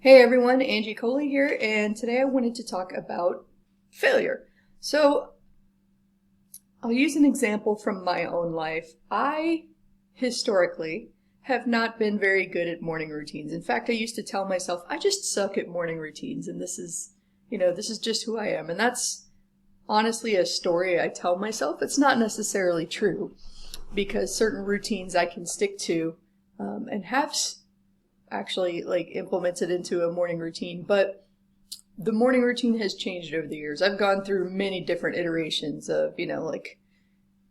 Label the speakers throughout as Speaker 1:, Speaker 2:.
Speaker 1: Hey everyone, Angie Coley here, and today I wanted to talk about failure. So I'll use an example from my own life. I historically have not been very good at morning routines. In fact, I used to tell myself, I just suck at morning routines, and this is just who I am. And that's honestly a story I tell myself. It's not necessarily true because certain routines I can stick to and have actually like implemented into a morning routine, but the morning routine has changed over the years. I've gone through many different iterations of, like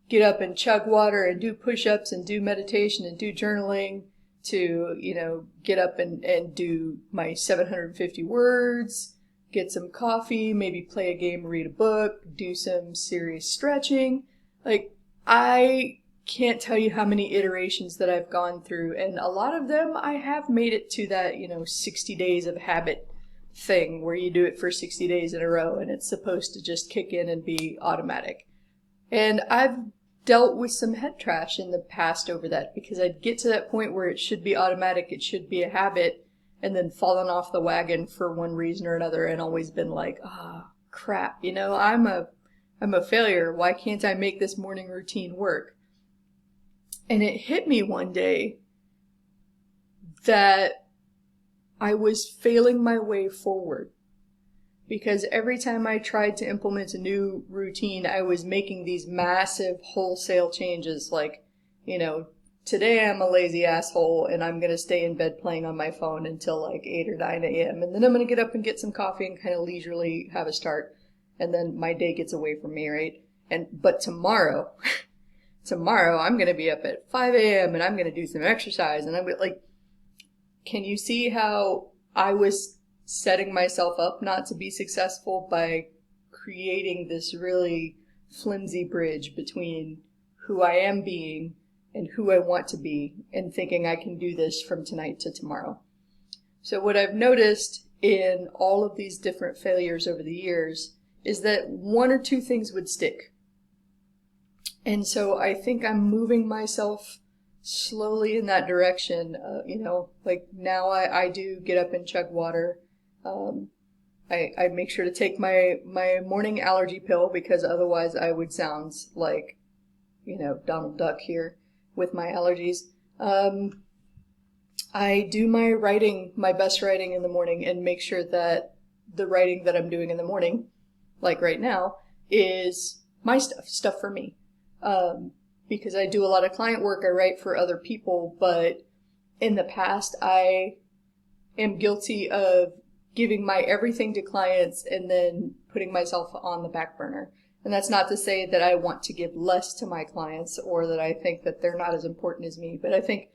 Speaker 1: get up and chug water and do push-ups and do meditation and do journaling to, get up and do my 750 words, get some coffee, maybe play a game, read a book, do some serious stretching. Like I can't tell you how many iterations that I've gone through, and a lot of them I have made it to that, 60 days of habit thing where you do it for 60 days in a row and it's supposed to just kick in and be automatic. And I've dealt with some head trash in the past over that because I'd get to that point where it should be automatic, it should be a habit, and then fallen off the wagon for one reason or another and always been like, crap, I'm a failure. Why can't I make this morning routine work? And it hit me one day that I was failing my way forward because every time I tried to implement a new routine, I was making these massive wholesale changes like, today I'm a lazy asshole and I'm going to stay in bed playing on my phone until like 8 or 9 a.m. And then I'm going to get up and get some coffee and kind of leisurely have a start. And then my day gets away from me, right? But tomorrow I'm going to be up at 5 a.m. and I'm going to do some exercise. And I'm like, can you see how I was setting myself up not to be successful by creating this really flimsy bridge between who I am being and who I want to be and thinking I can do this from tonight to tomorrow? So what I've noticed in all of these different failures over the years is that one or two things would stick. And so I think I'm moving myself slowly in that direction. Like now I do get up and chug water. I make sure to take my morning allergy pill because otherwise I would sound like, Donald Duck here with my allergies. I do my best writing in the morning and make sure that the writing that I'm doing in the morning, like right now, is my stuff for me. Because I do a lot of client work, I write for other people, but in the past I am guilty of giving my everything to clients and then putting myself on the back burner. And that's not to say that I want to give less to my clients or that I think that they're not as important as me, but I think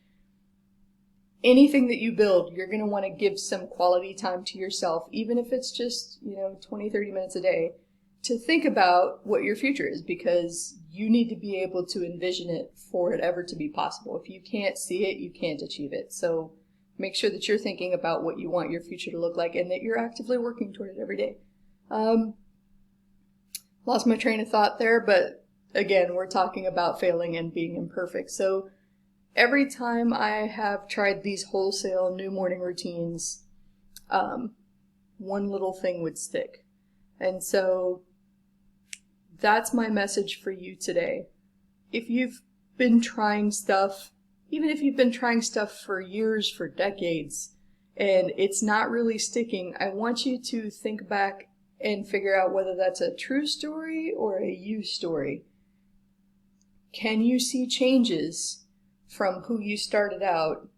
Speaker 1: anything that you build, you're going to want to give some quality time to yourself, even if it's just, 20, 30 minutes a day, to think about what your future is, because you need to be able to envision it for it ever to be possible. If you can't see it, you can't achieve it. So make sure that you're thinking about what you want your future to look like and that you're actively working toward it every day. Lost my train of thought there, but again, we're talking about failing and being imperfect. So every time I have tried these wholesale new morning routines, one little thing would stick. And so that's my message for you today. If you've been trying stuff, even if you've been trying stuff for years, for decades, and it's not really sticking, I want you to think back and figure out whether that's a true story or a you story. Can you see changes from who you started out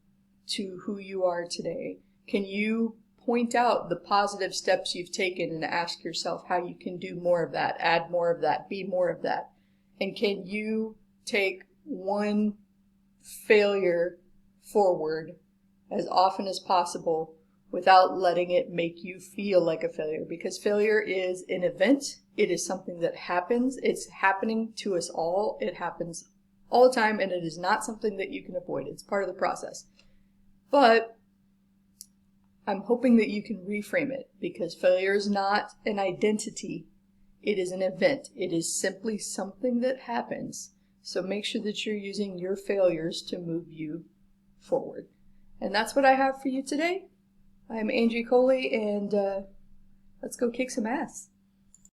Speaker 1: to who you are today? Can you point out the positive steps you've taken and ask yourself how you can do more of that, add more of that, be more of that? And can you take one failure forward as often as possible without letting it make you feel like a failure? Because failure is an event. It is something that happens. It's happening to us all. It happens all the time, and it is not something that you can avoid. It's part of the process. But I'm hoping that you can reframe it, because failure is not an identity. It is an event. It is simply something that happens. So make sure that you're using your failures to move you forward. And that's what I have for you today. I'm Angie Coley, and let's go kick some ass.